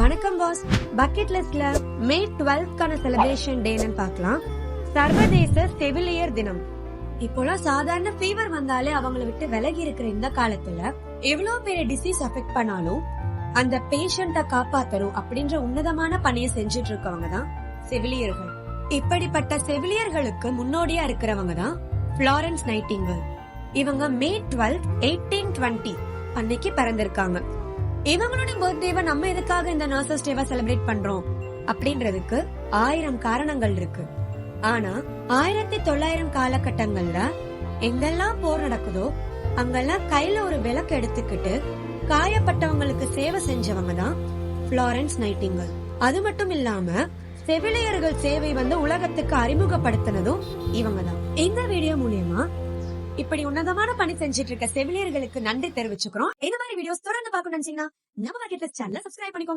வணக்கம் pass. Bucket லிஸ்ட்ல மே 12க்கான celebration டேன்னு பார்க்கலாம். சர்வதேச செவிலியர் தினம். இப்போலாம் சாதாரண ஃபீவர் வந்தாலே அவங்கள விட்டு விலகி இருக்கிற இந்த காலத்துல எவ்வளவு பெரிய டிசீஸ் அஃபெக்ட் பண்ணாலும் அந்த பேஷண்ட காப்பாத்தரும் அப்படின்ற உன்னதமான பணியை செஞ்சுட்டு இருக்கவங்க தான் செவிலியர்கள். இப்படிப்பட்ட செவிலியர்களுக்கு முன்னோடியா இருக்கிறவங்க தான் ஃப்ளாரன்ஸ் நைட்டிங்கேல். இவங்க மே 12, 1820 அன்னைக்கு பிறந்திருக்காங்க. இவங்களுடைய பர்த்டேவை நம்ம எதுக்காக இந்த நர்சஸ் டேவா செலிப்ரேட் பண்றோம் அப்படின்றதுக்கு 1000 காரணங்கள் இருக்கு. ஆனா 1900 காலகட்டங்கள்ல எங்கெல்லாம் போர் நடக்குதோ அங்கெல்லாம் கையில ஒரு விளக்கு எடுத்துக்கிட்டு காயப்பட்டவங்களுக்கு சேவை செஞ்சவங்க தான் ஃப்ளாரன்ஸ் நைட்டிங்கேல். அது மட்டும் இல்லாம செவிலியர்கள் சேவை உலகத்துக்கு அறிமுகப்படுத்தினதும் இவங்க தான். இந்த வீடியோ மூலியமா இப்படி உன்னதமான பணி செஞ்சிட்டு இருக்க செவிலியர்களுக்கு நன்றி தெரிவிச்சுக்கிறோம். இந்த மாதிரி வீடியோஸ் தொடர்ந்து பார்க்கணும் நினைச்சீங்கன்னா நம்ம பக்கெட் லிஸ்ட் சேனலை சப்ஸ்கிரைப் பண்ணிக்கோங்க.